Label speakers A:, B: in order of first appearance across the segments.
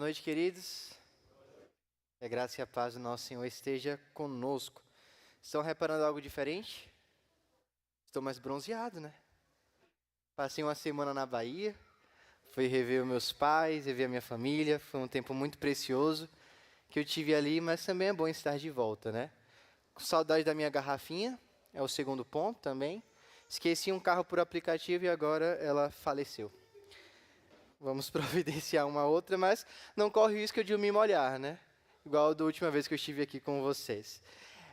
A: noite, queridos. Que a graça e a paz do nosso Senhor esteja conosco. Estão reparando algo diferente? Estou mais bronzeado, né? Passei uma semana na Bahia, fui rever os meus pais, rever a minha família. Foi um tempo muito precioso que eu tive ali, mas também é bom estar de volta, né? Com saudade da minha garrafinha, é o segundo ponto também. Esqueci um carro por aplicativo e agora ela faleceu. Vamos providenciar uma outra, mas não corre o risco de eu me molhar, né? Igual da última vez que eu estive aqui com vocês.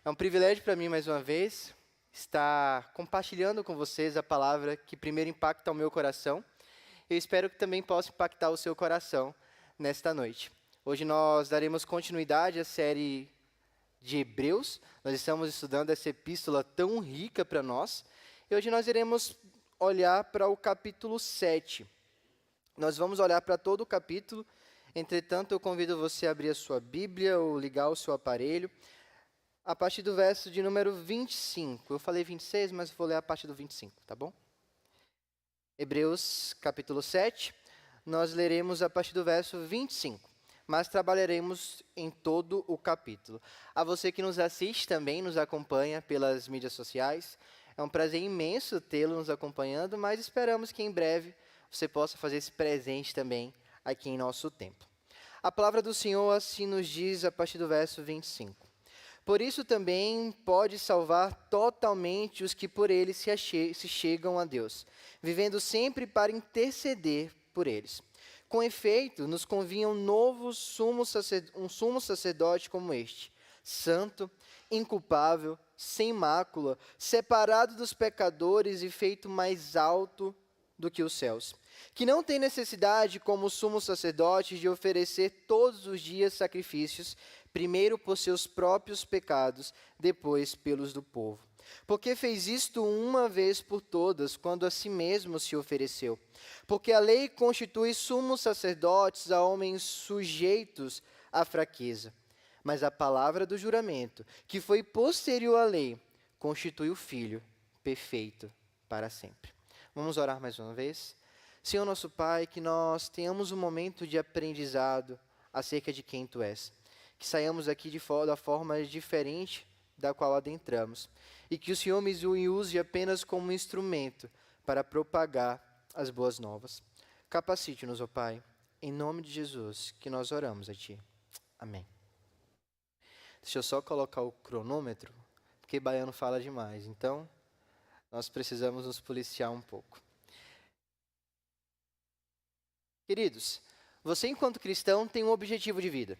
A: É um privilégio para mim, mais uma vez, estar compartilhando com vocês a palavra que primeiro impacta o meu coração. Eu espero que também possa impactar o seu coração nesta noite. Hoje nós daremos continuidade à série de Hebreus. Nós estamos estudando essa epístola tão rica para nós. E hoje nós iremos olhar para o capítulo 7. Nós vamos olhar para todo o capítulo. Entretanto, eu convido você a abrir a sua Bíblia ou ligar o seu aparelho. A partir do verso de número 25. Eu falei 26, mas vou ler a partir do 25, tá bom? Hebreus, capítulo 7. Nós leremos a partir do verso 25. Mas trabalharemos em todo o capítulo. A você que nos assiste também, nos acompanha pelas mídias sociais. É um prazer imenso tê-lo nos acompanhando, mas esperamos que em breve você possa fazer esse presente também aqui em nosso tempo. A palavra do Senhor assim nos diz a partir do verso 25. Por isso também pode salvar totalmente os que por ele se chegam a Deus, vivendo sempre para interceder por eles. Com efeito, nos convinha um sumo sacerdote como este, santo, inculpável, sem mácula, separado dos pecadores e feito mais alto do que os céus, que não tem necessidade, como sumo sacerdote, de oferecer todos os dias sacrifícios, primeiro por seus próprios pecados, depois pelos do povo. Porque fez isto uma vez por todas, quando a si mesmo se ofereceu. Porque a lei constitui sumos sacerdotes a homens sujeitos à fraqueza. Mas a palavra do juramento, que foi posterior à lei, constitui o Filho perfeito para sempre. Vamos orar mais uma vez? Senhor nosso Pai, que nós tenhamos um momento de aprendizado acerca de quem Tu és. Que saiamos aqui da forma diferente da qual adentramos. E que o Senhor me use apenas como instrumento para propagar as boas novas. Capacite-nos, ó Pai, em nome de Jesus, que nós oramos a Ti. Amém. Deixa eu só colocar o cronômetro, porque baiano fala demais. Então, nós precisamos nos policiar um pouco. Queridos, você enquanto cristão tem um objetivo de vida.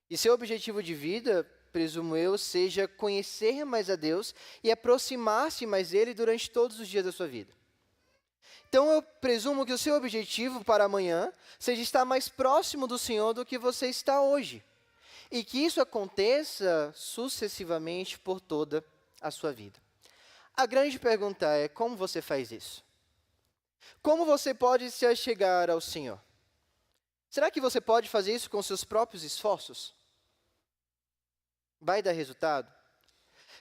A: E seu objetivo de vida, presumo eu, seja conhecer mais a Deus e aproximar-se mais dele durante todos os dias da sua vida. Então eu presumo que o seu objetivo para amanhã seja estar mais próximo do Senhor do que você está hoje. E que isso aconteça sucessivamente por toda a sua vida. A grande pergunta é, como você faz isso? Como você pode se achegar ao Senhor? Será que você pode fazer isso com seus próprios esforços? Vai dar resultado?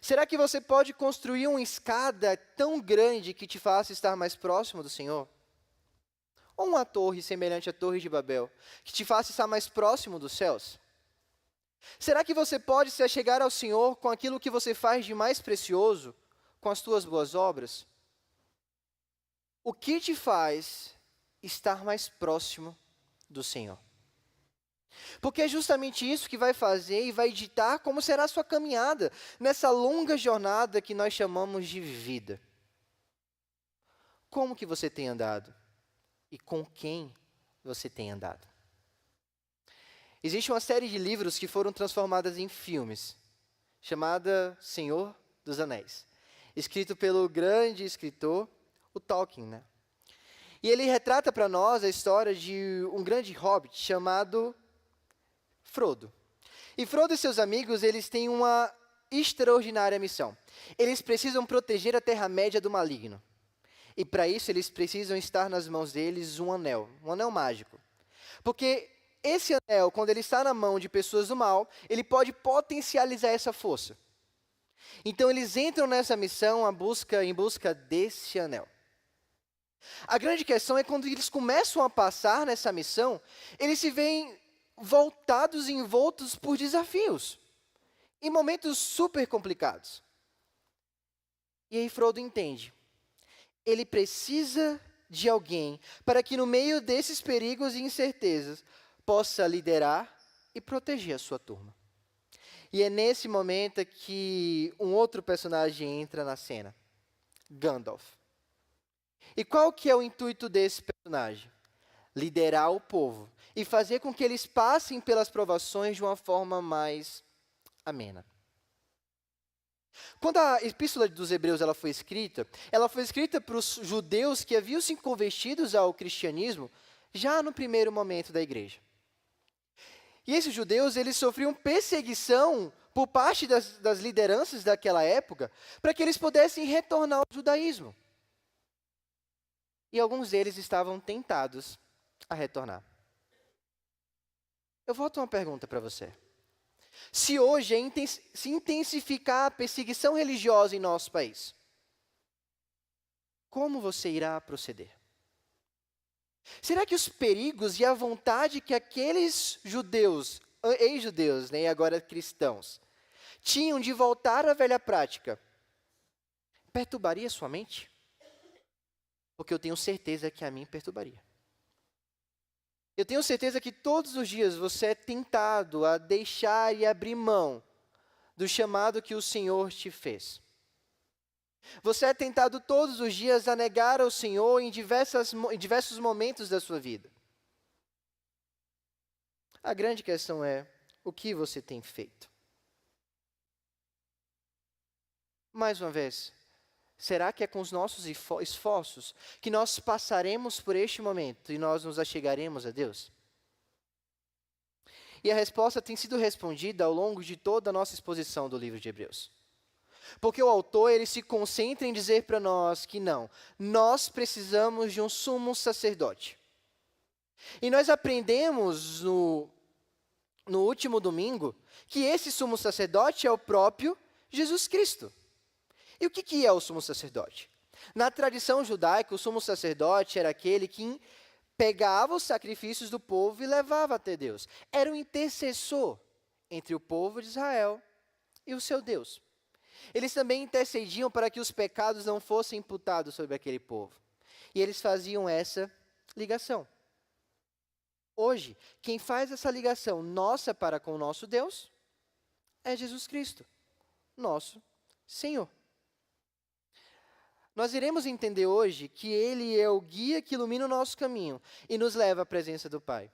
A: Será que você pode construir uma escada tão grande que te faça estar mais próximo do Senhor? Ou uma torre semelhante à Torre de Babel, que te faça estar mais próximo dos céus? Será que você pode se achegar ao Senhor com aquilo que você faz de mais precioso, com as tuas boas obras? O que te faz estar mais próximo do Senhor? Porque é justamente isso que vai fazer e vai ditar como será a sua caminhada nessa longa jornada que nós chamamos de vida. Como que você tem andado? E com quem você tem andado? Existe uma série de livros que foram transformadas em filmes, chamada Senhor dos Anéis, escrito pelo grande escritor, o Tolkien, né? E ele retrata para nós a história de um grande hobbit chamado Frodo. E Frodo e seus amigos, eles têm uma extraordinária missão. Eles precisam proteger a Terra-média do maligno. E para isso eles precisam estar nas mãos deles um anel mágico. Porque esse anel, quando ele está na mão de pessoas do mal, ele pode potencializar essa força. Então eles entram nessa missão em busca desse anel. A grande questão é quando eles começam a passar nessa missão, eles se veem voltados e envoltos por desafios, em momentos super complicados. E aí Frodo entende. Ele precisa de alguém para que no meio desses perigos e incertezas possa liderar e proteger a sua turma. E é nesse momento que um outro personagem entra na cena, Gandalf. E qual que é o intuito desse personagem? Liderar o povo e fazer com que eles passem pelas provações de uma forma mais amena. Quando a Epístola dos Hebreus ela foi escrita para os judeus que haviam se convertidos ao cristianismo já no primeiro momento da igreja. E esses judeus, eles sofriam perseguição por parte das lideranças daquela época para que eles pudessem retornar ao judaísmo. E alguns deles estavam tentados a retornar. Eu volto uma pergunta para você. Se hoje se intensificar a perseguição religiosa em nosso país, como você irá proceder? Será que os perigos e a vontade que aqueles judeus, ex-judeus, e agora cristãos, tinham de voltar à velha prática, perturbaria sua mente? Porque eu tenho certeza que a mim perturbaria. Eu tenho certeza que todos os dias você é tentado a deixar e abrir mão do chamado que o Senhor te fez. Você é tentado todos os dias a negar ao Senhor em diversos momentos da sua vida. A grande questão é, o que você tem feito? Mais uma vez, será que é com os nossos esforços que nós passaremos por este momento e nós nos achegaremos a Deus? E a resposta tem sido respondida ao longo de toda a nossa exposição do livro de Hebreus. Porque o autor ele se concentra em dizer para nós que não, nós precisamos de um sumo sacerdote. E nós aprendemos no último domingo que esse sumo sacerdote é o próprio Jesus Cristo. E o que é o sumo sacerdote? Na tradição judaica, o sumo sacerdote era aquele que pegava os sacrifícios do povo e levava até Deus. Era o intercessor entre o povo de Israel e o seu Deus. Eles também intercediam para que os pecados não fossem imputados sobre aquele povo. E eles faziam essa ligação. Hoje, quem faz essa ligação nossa para com o nosso Deus é Jesus Cristo, nosso Senhor. Nós iremos entender hoje que Ele é o guia que ilumina o nosso caminho e nos leva à presença do Pai.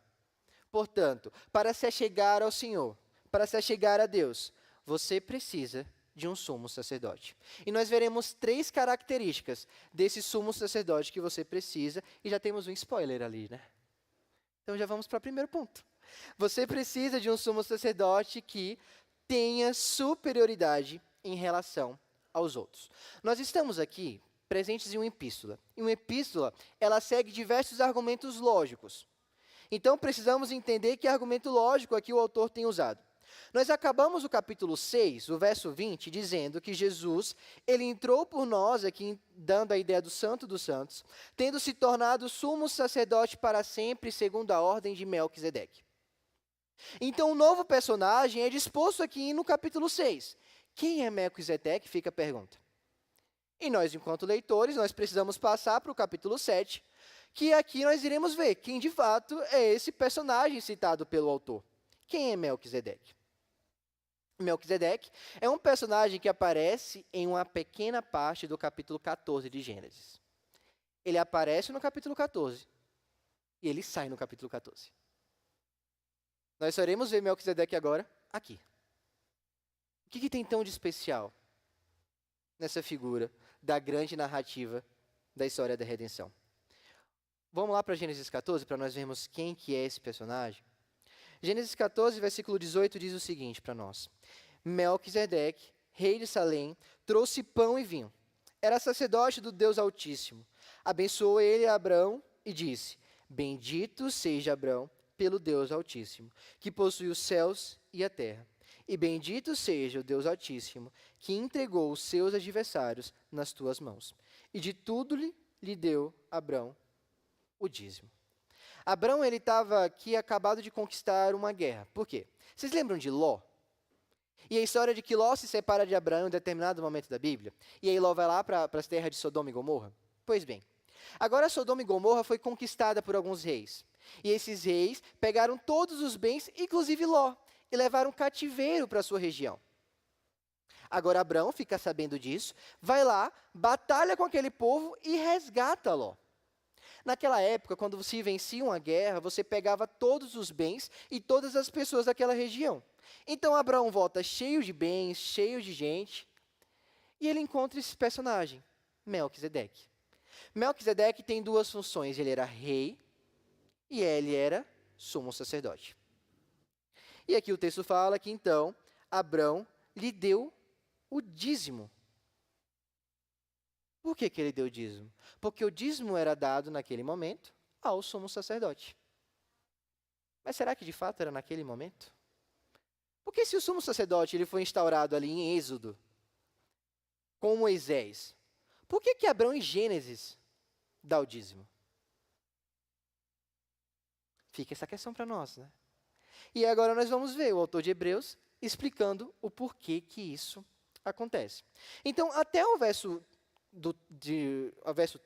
A: Portanto, para se achegar ao Senhor, para se achegar a Deus, você precisa de um sumo sacerdote. E nós veremos 3 características desse sumo sacerdote que você precisa, e já temos um spoiler ali, né? Então já vamos para o primeiro ponto. Você precisa de um sumo sacerdote que tenha superioridade em relação aos outros. Nós estamos aqui presentes em uma epístola. E uma epístola, ela segue diversos argumentos lógicos. Então precisamos entender que argumento lógico aqui o autor tem usado. Nós acabamos o capítulo 6, o verso 20, dizendo que Jesus, ele entrou por nós, aqui dando a ideia do Santo dos Santos, tendo se tornado sumo sacerdote para sempre, segundo a ordem de Melquisedeque. Então, um novo personagem é disposto aqui no capítulo 6. Quem é Melquisedeque? Fica a pergunta. E nós, enquanto leitores, nós precisamos passar para o capítulo 7, que aqui nós iremos ver quem, de fato, é esse personagem citado pelo autor. Quem é Melquisedeque? Melquisedeque é um personagem que aparece em uma pequena parte do capítulo 14 de Gênesis. Ele aparece no capítulo 14 e ele sai no capítulo 14. Nós só iremos ver Melquisedeque agora, aqui. O que tem tão de especial nessa figura da grande narrativa da história da redenção? Vamos lá para Gênesis 14 para nós vermos quem que é esse personagem? Gênesis 14, versículo 18, diz o seguinte para nós. Melquisedeque, rei de Salém, trouxe pão e vinho. Era sacerdote do Deus Altíssimo. Abençoou ele a Abrão e disse, bendito seja Abrão pelo Deus Altíssimo, que possui os céus e a terra. E bendito seja o Deus Altíssimo, que entregou os seus adversários nas tuas mãos. E de tudo lhe deu Abrão o dízimo. Abrão ele estava aqui acabado de conquistar uma guerra. Por quê? Vocês lembram de Ló? E a história de que Ló se separa de Abraão em um determinado momento da Bíblia? E aí Ló vai lá para as terras de Sodoma e Gomorra? Pois bem, agora Sodoma e Gomorra foi conquistada por alguns reis. E esses reis pegaram todos os bens, inclusive Ló, e levaram cativeiro para a sua região. Agora Abrão fica sabendo disso, vai lá, batalha com aquele povo e resgata Ló. Naquela época, quando se vencia uma guerra, você pegava todos os bens e todas as pessoas daquela região. Então Abraão volta cheio de bens, cheio de gente, e ele encontra esse personagem, Melquisedeque. Melquisedeque tem duas funções, ele era rei e ele era sumo sacerdote. E aqui o texto fala que então Abrão lhe deu o dízimo. Por que ele deu o dízimo? Porque o dízimo era dado naquele momento ao sumo sacerdote. Mas será que de fato era naquele momento? Porque se o sumo sacerdote ele foi instaurado ali em Êxodo, com Moisés, por que Abrão em Gênesis dá o dízimo? Fica essa questão para nós, né? E agora nós vamos ver o autor de Hebreus explicando o porquê que isso acontece. Então, até o verso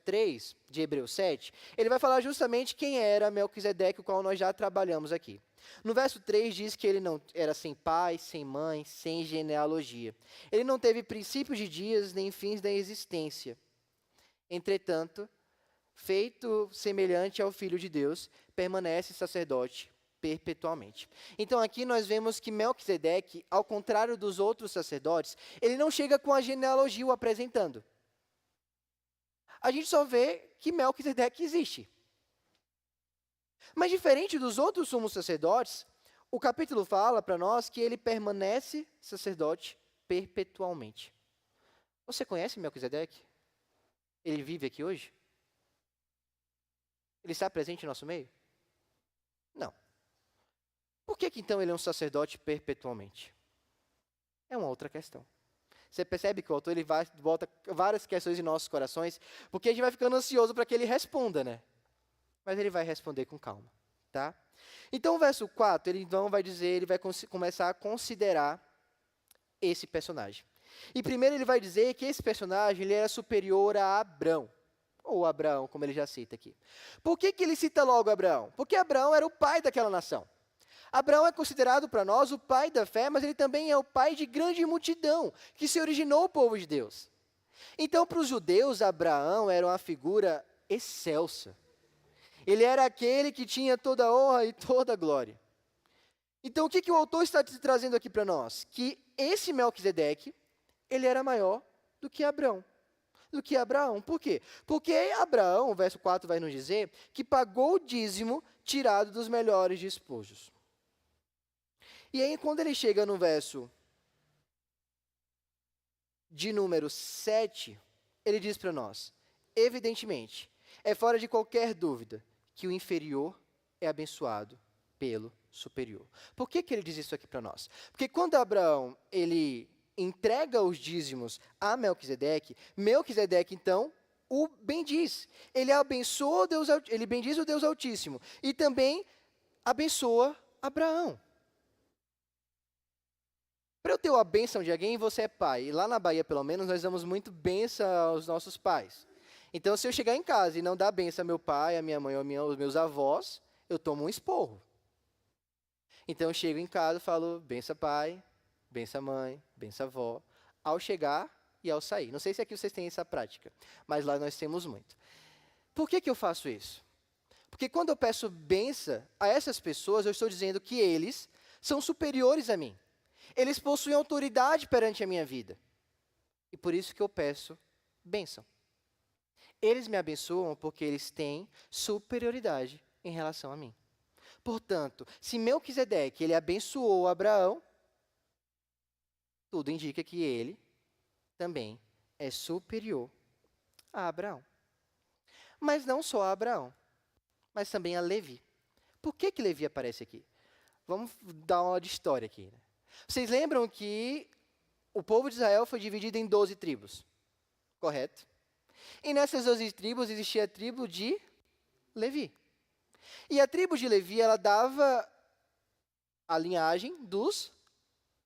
A: 3 de Hebreus 7, ele vai falar justamente quem era Melquisedeque, o qual nós já trabalhamos aqui. No verso 3 diz que ele não era sem pai, sem mãe, sem genealogia. Ele não teve princípios de dias nem fins da existência. Entretanto, feito semelhante ao Filho de Deus, permanece sacerdote perpetuamente. Então aqui nós vemos que Melquisedeque, ao contrário dos outros sacerdotes, ele não chega com a genealogia o apresentando. A gente só vê que Melquisedeque existe. Mas diferente dos outros sumos sacerdotes, o capítulo fala para nós que ele permanece sacerdote perpetualmente. Você conhece Melquisedeque? Ele vive aqui hoje? Ele está presente em nosso meio? Não. Por que então ele é um sacerdote perpetualmente? É uma outra questão. Você percebe que o autor ele volta várias questões em nossos corações, porque a gente vai ficando ansioso para que ele responda, né? Mas ele vai responder com calma, tá? Então, o verso 4, ele então vai dizer, ele vai começar a considerar esse personagem. E primeiro ele vai dizer que esse personagem ele era superior a Abrão, ou Abraão, como ele já cita aqui. Por que ele cita logo Abraão? Porque Abraão era o pai daquela nação. Abraão é considerado para nós o pai da fé, mas ele também é o pai de grande multidão, que se originou o povo de Deus. Então, para os judeus, Abraão era uma figura excelsa. Ele era aquele que tinha toda a honra e toda a glória. Então, o que o autor está trazendo aqui para nós? Que esse Melquisedeque, ele era maior do que Abraão. Por quê? Porque Abraão, o verso 4 vai nos dizer, que pagou o dízimo tirado dos melhores despojos. E aí, quando ele chega no verso de número 7, ele diz para nós, evidentemente, é fora de qualquer dúvida que o inferior é abençoado pelo superior. Por que ele diz isso aqui para nós? Porque quando Abraão, ele entrega os dízimos a Melquisedeque, Melquisedeque, então, o bendiz. Ele abençoa Deus, ele bendiz o Deus Altíssimo e também abençoa Abraão. Para eu ter a bênção de alguém, você é pai. E lá na Bahia, pelo menos, nós damos muito bênção aos nossos pais. Então, se eu chegar em casa e não dar bênção ao meu pai, à minha mãe ou aos meus avós, eu tomo um esporro. Então, eu chego em casa e falo, benção pai, benção mãe, benção avó, ao chegar e ao sair. Não sei se aqui vocês têm essa prática, mas lá nós temos muito. Por que eu faço isso? Porque quando eu peço benção a essas pessoas, eu estou dizendo que eles são superiores a mim. Eles possuem autoridade perante a minha vida. E por isso que eu peço bênção. Eles me abençoam porque eles têm superioridade em relação a mim. Portanto, se Melquisedeque, ele abençoou Abraão, tudo indica que ele também é superior a Abraão. Mas não só a Abraão, mas também a Levi. Por que Levi aparece aqui? Vamos dar uma aula de história aqui, né? Vocês lembram que o povo de Israel foi dividido em 12 tribos, correto? E nessas 12 tribos existia a tribo de Levi. E a tribo de Levi, ela dava a linhagem dos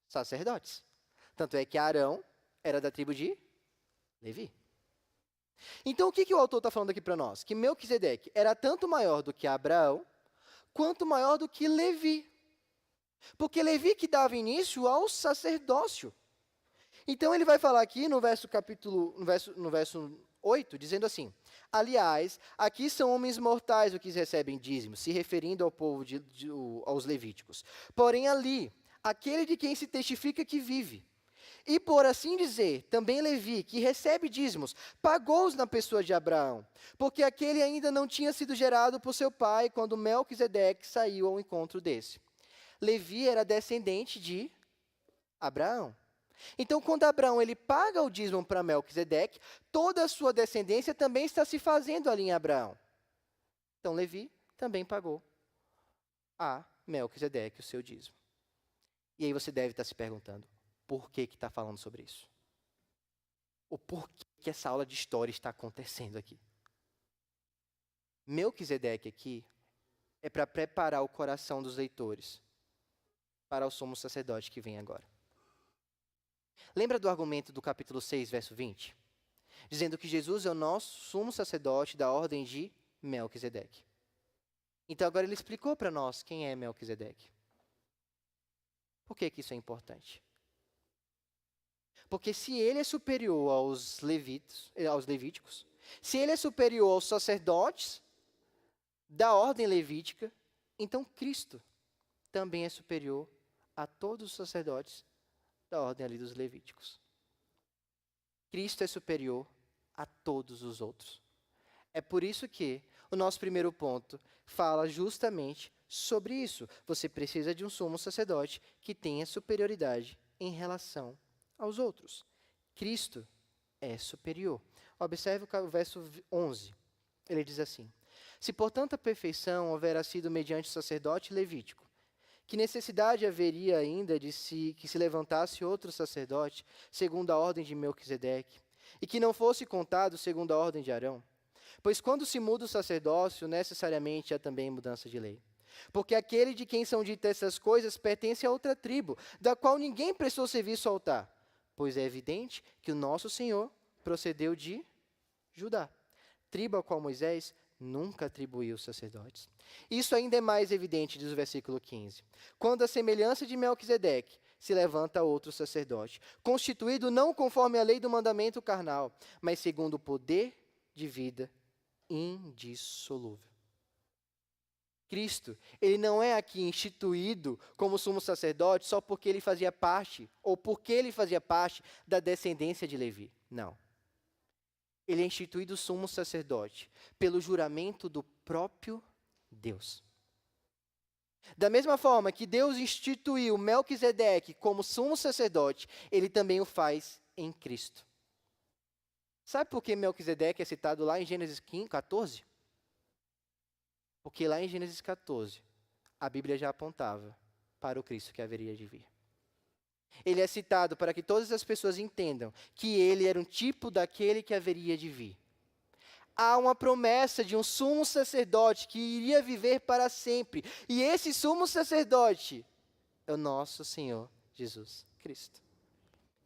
A: sacerdotes. Tanto é que Arão era da tribo de Levi. Então, o que o autor está falando aqui para nós? Que Melquisedeque era tanto maior do que Abraão, quanto maior do que Levi. Porque Levi que dava início ao sacerdócio. Então, ele vai falar aqui no verso 8, dizendo assim: aliás, aqui são homens mortais os que recebem dízimos, se referindo ao povo aos levíticos. Porém, ali, aquele de quem se testifica que vive. E, por assim dizer, também Levi, que recebe dízimos, pagou-os na pessoa de Abraão, porque aquele ainda não tinha sido gerado por seu pai quando Melquisedeque saiu ao encontro desse. Levi era descendente de Abraão. Então, quando Abraão ele paga o dízimo para Melquisedeque, toda a sua descendência também está se fazendo ali em Abraão. Então, Levi também pagou a Melquisedeque o seu dízimo. E aí você deve estar se perguntando, por que está falando sobre isso? O porquê que essa aula de história está acontecendo aqui? Melquisedeque aqui é para preparar o coração dos leitores para o sumo sacerdote que vem agora. Lembra do argumento do capítulo 6, verso 20? Dizendo que Jesus é o nosso sumo sacerdote da ordem de Melquisedeque. Então agora ele explicou para nós quem é Melquisedeque. Por que isso é importante? Porque se ele é superior aos levíticos, se ele é superior aos sacerdotes da ordem levítica, então Cristo também é superior a todos os sacerdotes da ordem ali dos levíticos. Cristo é superior a todos os outros. É por isso que o nosso primeiro ponto fala justamente sobre isso. Você precisa de um sumo sacerdote que tenha superioridade em relação aos outros. Cristo é superior. Observe o verso 11. Ele diz assim: se por tanta perfeição houvera sido mediante o sacerdote levítico, que necessidade haveria ainda que se levantasse outro sacerdote, segundo a ordem de Melquisedeque, e que não fosse contado segundo a ordem de Arão? Pois quando se muda o sacerdócio, necessariamente há também mudança de lei. Porque aquele de quem são ditas essas coisas pertence a outra tribo, da qual ninguém prestou serviço ao altar. Pois é evidente que o nosso Senhor procedeu de Judá, tribo a qual Moisés nunca atribuiu sacerdotes. Isso ainda é mais evidente, diz o versículo 15. Quando a semelhança de Melquisedeque se levanta outro sacerdote, constituído não conforme a lei do mandamento carnal, mas segundo o poder de vida indissolúvel. Cristo, ele não é aqui instituído como sumo sacerdote só porque ele fazia parte, ou porque ele fazia parte da descendência de Levi. Não. Ele é instituído sumo sacerdote pelo juramento do próprio Deus. Da mesma forma que Deus instituiu Melquisedeque como sumo sacerdote, ele também o faz em Cristo. Sabe por que Melquisedeque é citado lá em Gênesis 14? Porque lá em Gênesis 14, a Bíblia já apontava para o Cristo que haveria de vir. Ele é citado para que todas as pessoas entendam que ele era um tipo daquele que haveria de vir. Há uma promessa de um sumo sacerdote que iria viver para sempre. E esse sumo sacerdote é o nosso Senhor Jesus Cristo,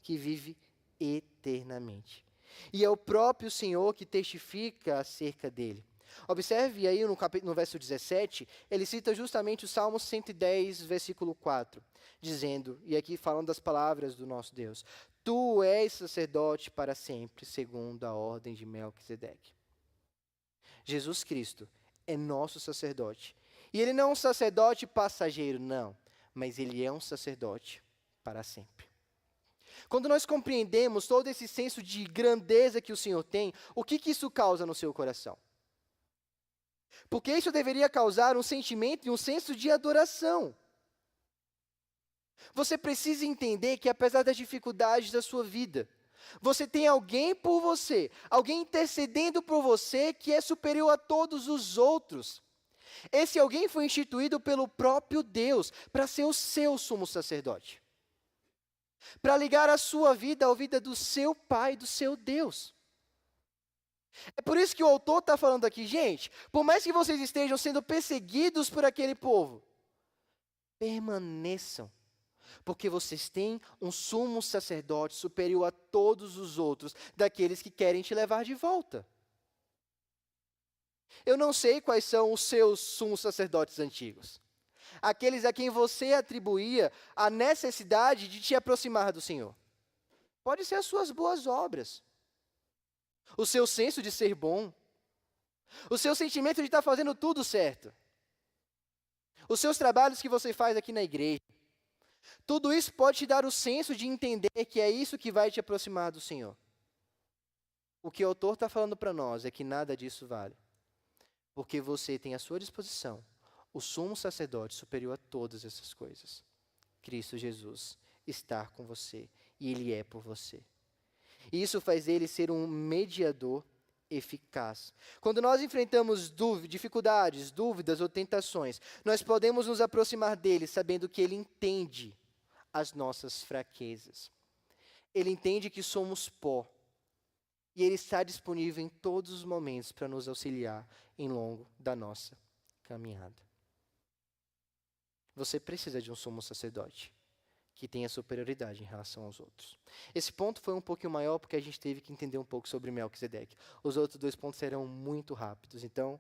A: que vive eternamente. E é o próprio Senhor que testifica acerca dele. Observe aí no verso 17, ele cita justamente o Salmo 110, versículo 4, dizendo, e aqui falando das palavras do nosso Deus: Tu és sacerdote para sempre, segundo a ordem de Melquisedeque. Jesus Cristo é nosso sacerdote. E ele não é um sacerdote passageiro, não, mas ele é um sacerdote para sempre. Quando nós compreendemos todo esse senso de grandeza que o Senhor tem, o que isso causa no seu coração? Porque isso deveria causar um sentimento e um senso de adoração. Você precisa entender que apesar das dificuldades da sua vida, você tem alguém por você, alguém intercedendo por você que é superior a todos os outros. Esse alguém foi instituído pelo próprio Deus para ser o seu sumo sacerdote. Para ligar a sua vida à vida do seu Pai, do seu Deus. É por isso que o autor está falando aqui, gente, por mais que vocês estejam sendo perseguidos por aquele povo, permaneçam, porque vocês têm um sumo sacerdote superior a todos os outros, daqueles que querem te levar de volta. Eu não sei quais são os seus sumos sacerdotes antigos, aqueles a quem você atribuía a necessidade de te aproximar do Senhor. Pode ser as suas boas obras, o seu senso de ser bom, o seu sentimento de estar fazendo tudo certo, os seus trabalhos que você faz aqui na igreja. Tudo isso pode te dar o senso de entender que é isso que vai te aproximar do Senhor. O que o autor está falando para nós é que nada disso vale, porque você tem à sua disposição o sumo sacerdote superior a todas essas coisas. Cristo Jesus está com você e Ele é por você. E isso faz Ele ser um mediador eficaz. Quando nós enfrentamos dificuldades, dúvidas ou tentações, nós podemos nos aproximar dele sabendo que Ele entende as nossas fraquezas. Ele entende que somos pó. E Ele está disponível em todos os momentos para nos auxiliar em longo da nossa caminhada. Você precisa de um sumo sacerdote que tenha superioridade em relação aos outros. Esse ponto foi um pouquinho maior porque a gente teve que entender um pouco sobre Melquisedeque. Os outros 2 pontos serão muito rápidos, então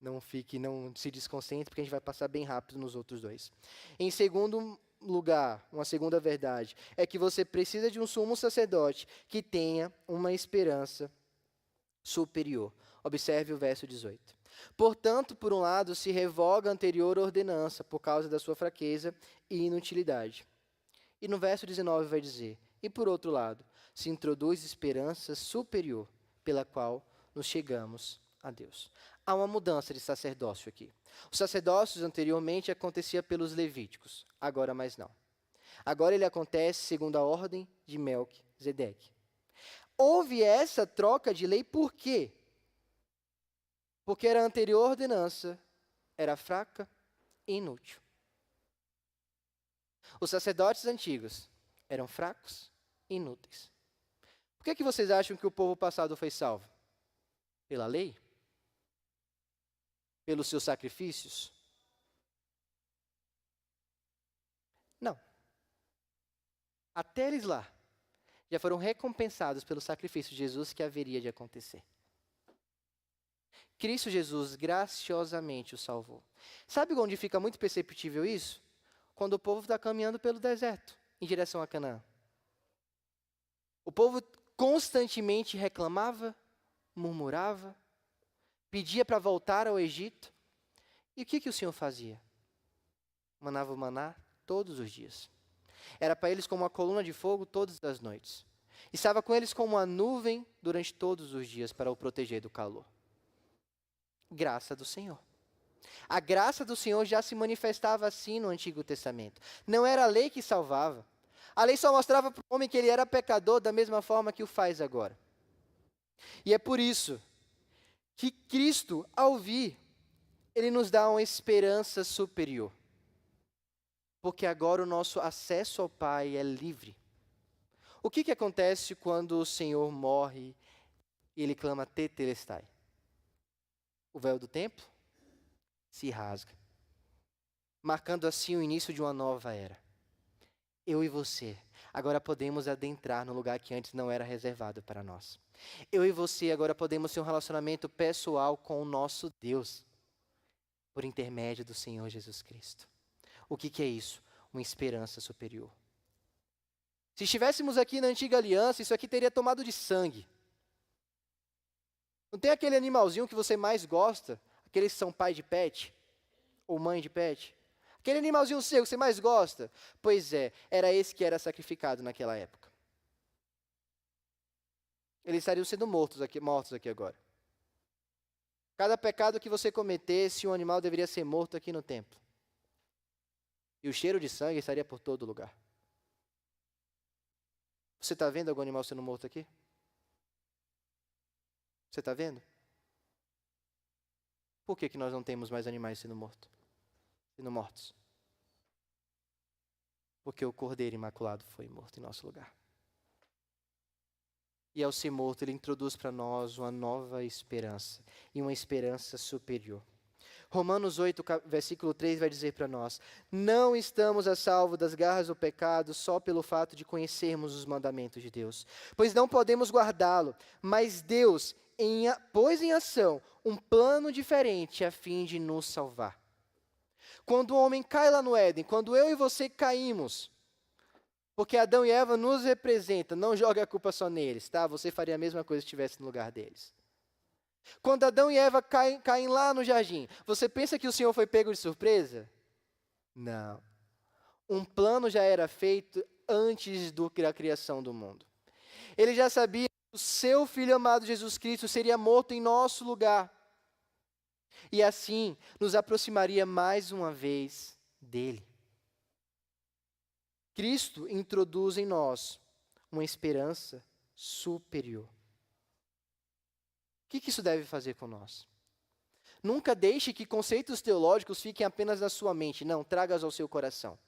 A: não se desconcentre, porque a gente vai passar bem rápido nos outros 2. Em segundo lugar, uma segunda verdade, é que você precisa de um sumo sacerdote que tenha uma esperança superior. Observe o verso 18. Portanto, por um lado, se revoga a anterior ordenança por causa da sua fraqueza e inutilidade. E no verso 19 vai dizer, e por outro lado, se introduz esperança superior, pela qual nos chegamos a Deus. Há uma mudança de sacerdócio aqui. O sacerdócio anteriormente acontecia pelos levíticos, agora mais não. Agora ele acontece segundo a ordem de Melquisedeque. Houve essa troca de lei por quê? Porque a anterior ordenança era fraca e inútil. Os sacerdotes antigos eram fracos e inúteis. Por que vocês acham que o povo passado foi salvo? Pela lei? Pelos seus sacrifícios? Não. Até eles lá já foram recompensados pelo sacrifício de Jesus que haveria de acontecer. Cristo Jesus graciosamente o salvou. Sabe onde fica muito perceptível isso? Quando o povo está caminhando pelo deserto, em direção a Canaã. O povo constantemente reclamava, murmurava, pedia para voltar ao Egito. E o que o Senhor fazia? Manava o maná todos os dias. Era para eles como uma coluna de fogo todas as noites. Estava com eles como uma nuvem durante todos os dias para o proteger do calor. Graça do Senhor. A graça do Senhor já se manifestava assim no Antigo Testamento. Não era a lei que salvava. A lei só mostrava para o homem que ele era pecador da mesma forma que o faz agora. E é por isso que Cristo, ao vir, ele nos dá uma esperança superior. Porque agora o nosso acesso ao Pai é livre. O que acontece quando o Senhor morre e ele clama tetelestai? O véu do templo se rasga, marcando assim o início de uma nova era. Eu e você agora podemos adentrar no lugar que antes não era reservado para nós. Eu e você agora podemos ter um relacionamento pessoal com o nosso Deus, por intermédio do Senhor Jesus Cristo. O que é isso? Uma esperança superior. Se estivéssemos aqui na antiga aliança, isso aqui teria tomado de sangue. Não tem aquele animalzinho que você mais gosta? Aqueles que são pai de pet? Ou mãe de pet? Aquele animalzinho seu que você mais gosta? Pois é, era esse que era sacrificado naquela época. Eles estariam sendo mortos aqui agora. Cada pecado que você cometesse, um animal deveria ser morto aqui no templo. E o cheiro de sangue estaria por todo lugar. Você está vendo algum animal sendo morto aqui? Você está vendo? Por que nós não temos mais animais sendo mortos? Porque o Cordeiro Imaculado foi morto em nosso lugar. E ao ser morto, ele introduz para nós uma nova esperança, e uma esperança superior. Romanos 8, versículo 3 vai dizer para nós: não estamos a salvo das garras do pecado só pelo fato de conhecermos os mandamentos de Deus, pois não podemos guardá-lo, mas Deus pôs em ação um plano diferente a fim de nos salvar. Quando o homem cai lá no Éden, quando eu e você caímos, porque Adão e Eva nos representam, não jogue a culpa só neles, tá? Você faria a mesma coisa se estivesse no lugar deles. Quando Adão e Eva caem lá no jardim, você pensa que o Senhor foi pego de surpresa? Não. Um plano já era feito antes da criação do mundo. Ele já sabia que o seu Filho amado Jesus Cristo seria morto em nosso lugar. E assim nos aproximaria mais uma vez dele. Cristo introduz em nós uma esperança superior. O que isso deve fazer com nós? Nunca deixe que conceitos teológicos fiquem apenas na sua mente. Não, traga-os ao seu coração.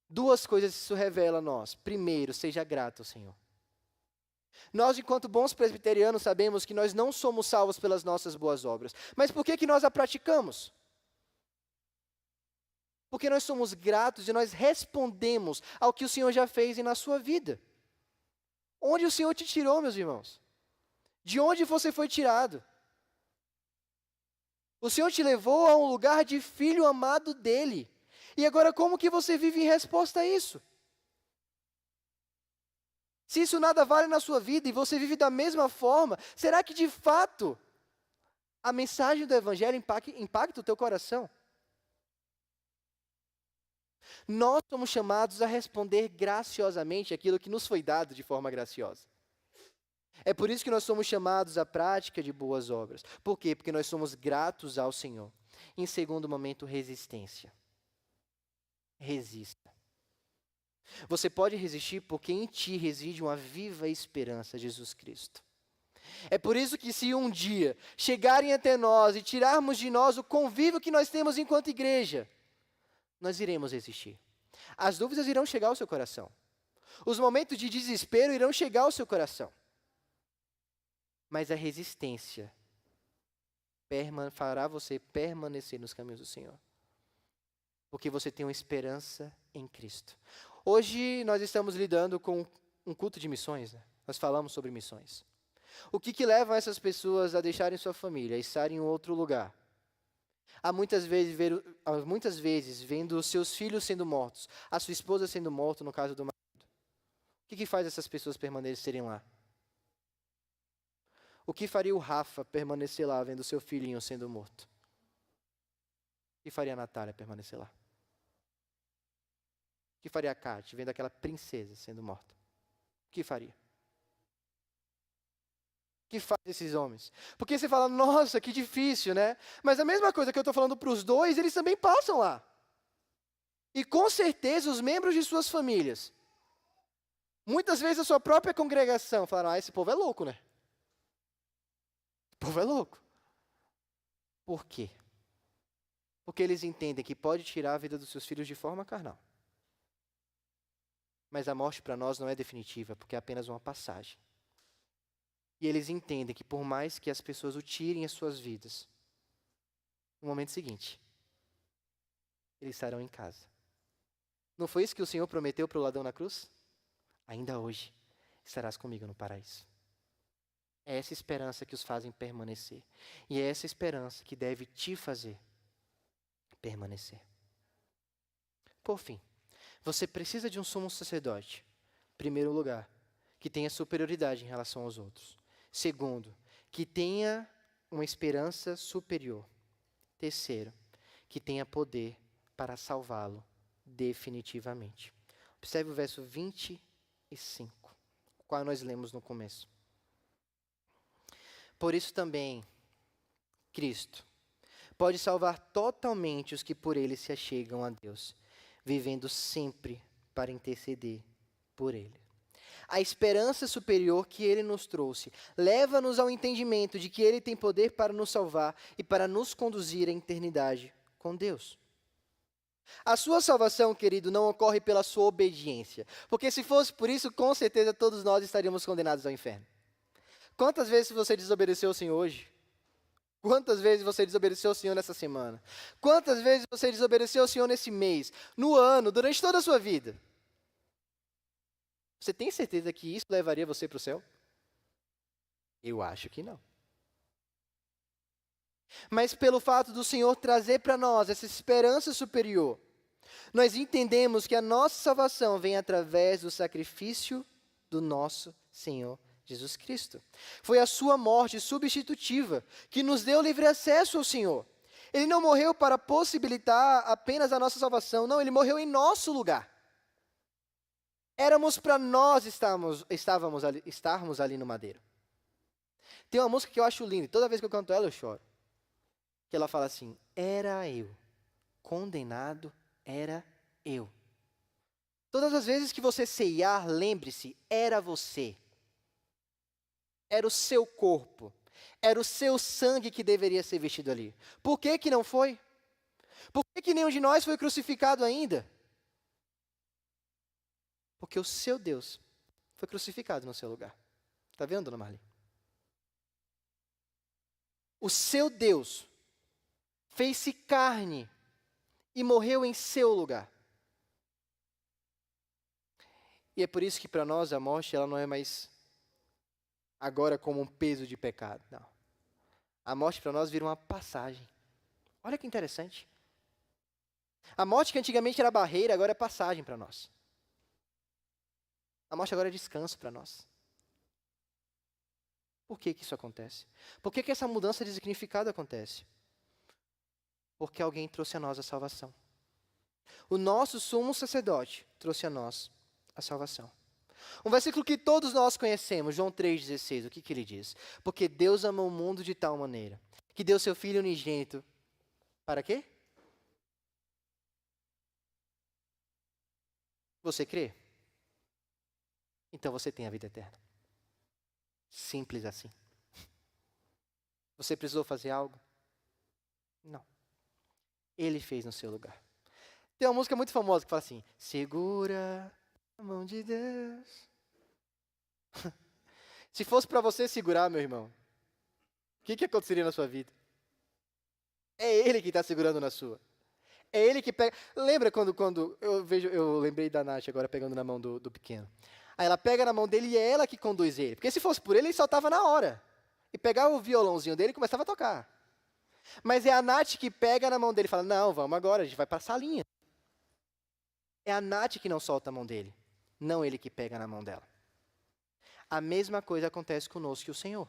A: Duas coisas isso revela a nós. Primeiro, seja grato ao Senhor. Nós, enquanto bons presbiterianos, sabemos que nós não somos salvos pelas nossas boas obras. Mas por que nós a praticamos? Porque nós somos gratos e nós respondemos ao que o Senhor já fez na sua vida. Onde o Senhor te tirou, meus irmãos? De onde você foi tirado? O Senhor te levou a um lugar de filho amado dele. E agora como que você vive em resposta a isso? Se isso nada vale na sua vida e você vive da mesma forma, será que de fato a mensagem do Evangelho impacta o teu coração? Nós somos chamados a responder graciosamente aquilo que nos foi dado de forma graciosa. É por isso que nós somos chamados à prática de boas obras. Por quê? Porque nós somos gratos ao Senhor. Em segundo momento, resistência. Resista. Você pode resistir porque em ti reside uma viva esperança, Jesus Cristo. É por isso que se um dia chegarem até nós e tirarmos de nós o convívio que nós temos enquanto igreja, nós iremos resistir. As dúvidas irão chegar ao seu coração. Os momentos de desespero irão chegar ao seu coração. Mas a resistência fará você permanecer nos caminhos do Senhor. Porque você tem uma esperança em Cristo. Hoje nós estamos lidando com um culto de missões, né? Nós falamos sobre missões. O que leva essas pessoas a deixarem sua família e estarem em outro lugar? Há muitas vezes vendo seus filhos sendo mortos, a sua esposa sendo morta, no caso do marido. O que faz essas pessoas permanecerem lá? O que faria o Rafa permanecer lá vendo seu filhinho sendo morto? O que faria a Natália permanecer lá? O que faria a Kate vendo aquela princesa sendo morta? O que faria? O que faz esses homens? Porque você fala, nossa, que difícil, né? Mas a mesma coisa que eu estou falando para os dois, eles também passam lá. E com certeza os membros de suas famílias, muitas vezes a sua própria congregação, falaram, esse povo é louco, né? O povo é louco. Por quê? Porque eles entendem que pode tirar a vida dos seus filhos de forma carnal. Mas a morte para nós não é definitiva, porque é apenas uma passagem. E eles entendem que por mais que as pessoas o tirem as suas vidas, no momento seguinte, eles estarão em casa. Não foi isso que o Senhor prometeu para o ladrão na cruz? Ainda hoje estarás comigo no paraíso. É essa esperança que os fazem permanecer. E é essa esperança que deve te fazer permanecer. Por fim, você precisa de um sumo sacerdote, em primeiro lugar, que tenha superioridade em relação aos outros. Segundo, que tenha uma esperança superior. Terceiro, que tenha poder para salvá-lo definitivamente. Observe o verso 25, o qual nós lemos no começo. Por isso também, Cristo pode salvar totalmente os que por ele se achegam a Deus, vivendo sempre para interceder por ele. A esperança superior que ele nos trouxe leva-nos ao entendimento de que ele tem poder para nos salvar e para nos conduzir à eternidade com Deus. A sua salvação, querido, não ocorre pela sua obediência. Porque se fosse por isso, com certeza todos nós estaríamos condenados ao inferno. Quantas vezes você desobedeceu ao Senhor hoje? Quantas vezes você desobedeceu ao Senhor nessa semana? Quantas vezes você desobedeceu ao Senhor nesse mês, no ano, durante toda a sua vida? Você tem certeza que isso levaria você para o céu? Eu acho que não. Mas pelo fato do Senhor trazer para nós essa esperança superior, nós entendemos que a nossa salvação vem através do sacrifício do nosso Senhor Jesus Cristo. Foi a sua morte substitutiva que nos deu livre acesso ao Senhor. Ele não morreu para possibilitar apenas a nossa salvação, não, ele morreu em nosso lugar. Éramos para nós estarmos ali no madeiro. Tem uma música que eu acho linda, e toda vez que eu canto ela eu choro. Que ela fala assim: era eu, condenado era eu. Todas as vezes que você ceiar, lembre-se, era você. Era o seu corpo. Era o seu sangue que deveria ser vestido ali. Por que que não foi? Por que que nenhum de nós foi crucificado ainda? Porque o seu Deus foi crucificado no seu lugar. Está vendo, dona Marli? O seu Deus fez-se carne e morreu em seu lugar. E é por isso que para nós a morte ela não é mais agora como um peso de pecado. Não. A morte para nós vira uma passagem. Olha que interessante. A morte que antigamente era barreira, agora é passagem para nós. A morte agora é descanso para nós. Por que que isso acontece? Por que que essa mudança de significado acontece? Porque alguém trouxe a nós a salvação. O nosso sumo sacerdote trouxe a nós a salvação. Um versículo que todos nós conhecemos, João 3,16, o que que ele diz? Porque Deus amou o mundo de tal maneira, que deu seu Filho unigênito, para quê? Você crê? Então você tem a vida eterna. Simples assim. Você precisou fazer algo? Não. Ele fez no seu lugar. Tem uma música muito famosa que fala assim: segura a mão de Deus. Se fosse para você segurar, meu irmão, o que aconteceria na sua vida? É Ele que está segurando na sua. É Ele que pega. Lembra quando eu lembrei da Nath agora pegando na mão do pequeno. Aí ela pega na mão dele e é ela que conduz ele. Porque se fosse por ele, ele soltava na hora. E pegava o violãozinho dele e começava a tocar. Mas é a Nath que pega na mão dele e fala: não, vamos agora, a gente vai para a salinha. É a Nath que não solta a mão dele, não ele que pega na mão dela. A mesma coisa acontece conosco que o Senhor.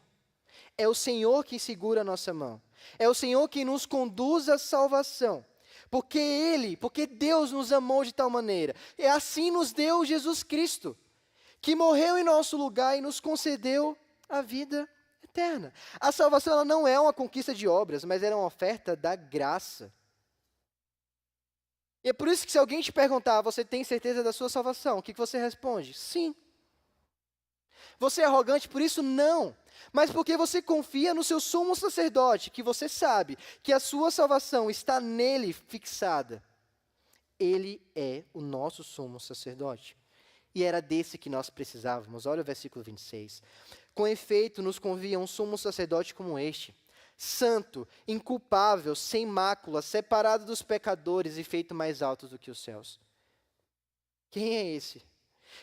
A: É o Senhor que segura a nossa mão. É o Senhor que nos conduz à salvação. Porque Deus nos amou de tal maneira. E assim nos deu Jesus Cristo, que morreu em nosso lugar e nos concedeu a vida eterna. A salvação ela não é uma conquista de obras, mas é uma oferta da graça. E é por isso que se alguém te perguntar: você tem certeza da sua salvação? O que você responde? Sim. Você é arrogante por isso? Não. Mas porque você confia no seu sumo sacerdote, que você sabe que a sua salvação está nele fixada. Ele é o nosso sumo sacerdote. E era desse que nós precisávamos. Olha o versículo 26. Com efeito, nos convia um sumo sacerdote como este, santo, inculpável, sem mácula, separado dos pecadores e feito mais alto do que os céus. Quem é esse?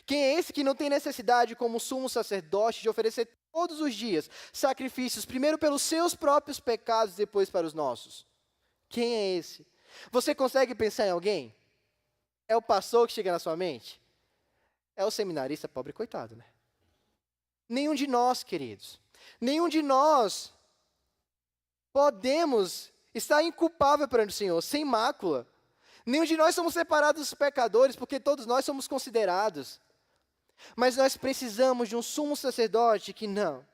A: Quem é esse que não tem necessidade, como sumo sacerdote, de oferecer todos os dias sacrifícios, primeiro pelos seus próprios pecados, depois para os nossos? Quem é esse? Você consegue pensar em alguém? É o pastor que chega na sua mente? É o seminarista pobre coitado, né? Nenhum de nós, queridos, nenhum de nós podemos estar inculpável perante o Senhor, sem mácula. Nenhum de nós somos separados dos pecadores, porque todos nós somos considerados. Mas nós precisamos de um sumo sacerdote que não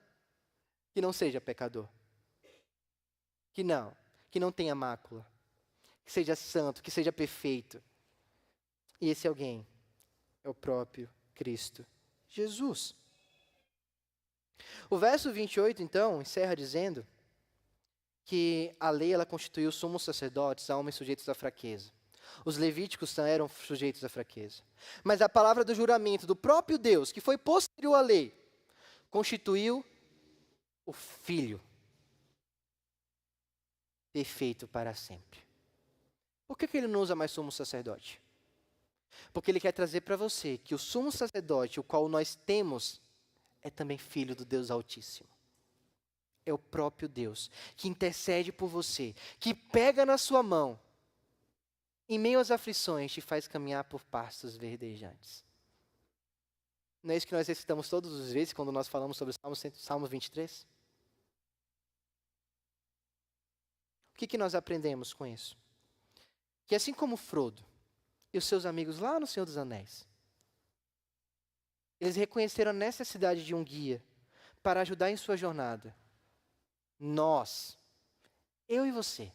A: seja pecador. Que não tenha mácula. Que seja santo, que seja perfeito. E esse alguém é o próprio Cristo Jesus. O verso 28, então, encerra dizendo que a lei ela constituiu sumos sacerdotes a homens sujeitos à fraqueza. Os levíticos eram sujeitos à fraqueza. Mas a palavra do juramento do próprio Deus, que foi posterior à lei, constituiu o Filho perfeito para sempre. Por que ele não usa mais sumo sacerdote? Porque ele quer trazer para você que o sumo sacerdote, o qual nós temos, é também filho do Deus Altíssimo. É o próprio Deus que intercede por você, que pega na sua mão, em meio às aflições, te faz caminhar por pastos verdejantes. Não é isso que nós recitamos todas as vezes quando nós falamos sobre o Salmo 23? O que nós aprendemos com isso? Que assim como Frodo e os seus amigos lá no Senhor dos Anéis, eles reconheceram a necessidade de um guia para ajudar em sua jornada. Nós, eu e você,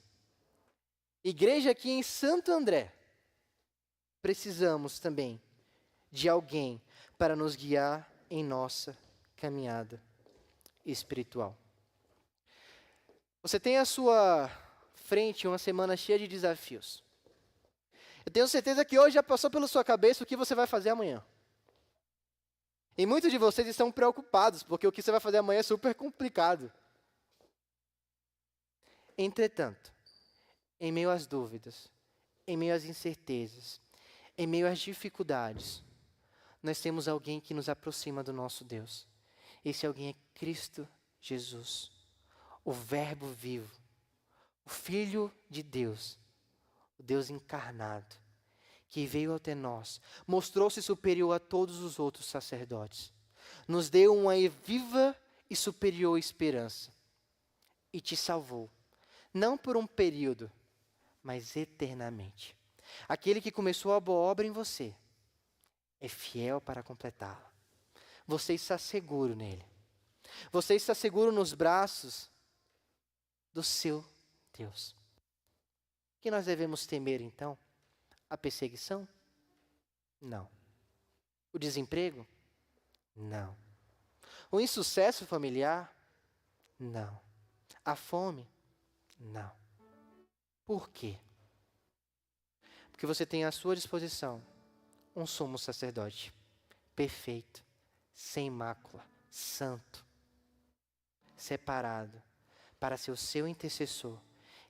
A: igreja aqui em Santo André, precisamos também de alguém para nos guiar em nossa caminhada espiritual. Você tem à sua frente uma semana cheia de desafios. Eu tenho certeza que hoje já passou pela sua cabeça o que você vai fazer amanhã. E muitos de vocês estão preocupados, porque o que você vai fazer amanhã é super complicado. Entretanto, em meio às dúvidas, em meio às incertezas, em meio às dificuldades, nós temos alguém que nos aproxima do nosso Deus. Esse alguém é Cristo Jesus, o Verbo vivo, o Filho de Deus, o Deus encarnado, que veio até nós, mostrou-se superior a todos os outros sacerdotes, nos deu uma viva e superior esperança, e te salvou, não por um período, mas eternamente. Aquele que começou a boa obra em você, é fiel para completá-la. Você está seguro nele. Você está seguro nos braços do seu Deus. O que nós devemos temer então? A perseguição? Não. O desemprego? Não. O insucesso familiar? Não. A fome? Não. Por quê? Porque você tem à sua disposição um sumo sacerdote perfeito, sem mácula, santo, separado para ser o seu intercessor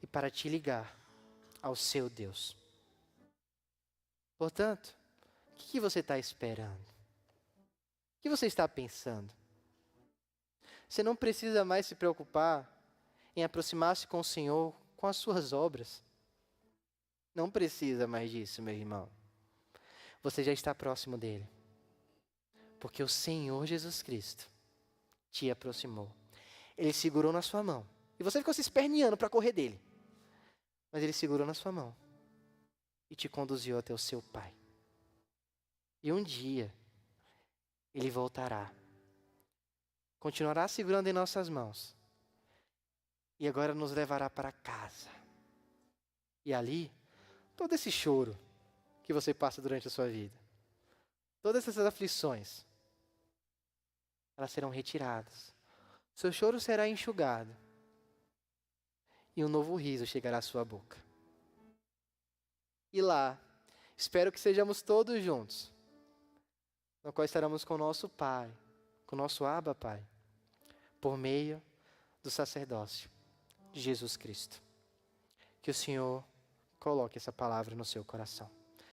A: e para te ligar ao seu Deus. Portanto, o que você está esperando? O que você está pensando? Você não precisa mais se preocupar em aproximar-se com o Senhor com as suas obras. Não precisa mais disso, meu irmão. Você já está próximo dele. Porque o Senhor Jesus Cristo te aproximou. Ele segurou na sua mão. E você ficou se esperneando para correr dele. Mas ele segurou na sua mão. E te conduziu até o seu Pai. E um dia, ele voltará. Continuará segurando em nossas mãos. E agora nos levará para casa. E ali, todo esse choro que você passa durante a sua vida, todas essas aflições, elas serão retiradas. Seu choro será enxugado. E um novo riso chegará à sua boca. E lá, espero que sejamos todos juntos, no qual estaremos com o nosso Pai, com o nosso Abba Pai, por meio do sacerdócio de Jesus Cristo. Que o Senhor coloque essa palavra no seu coração.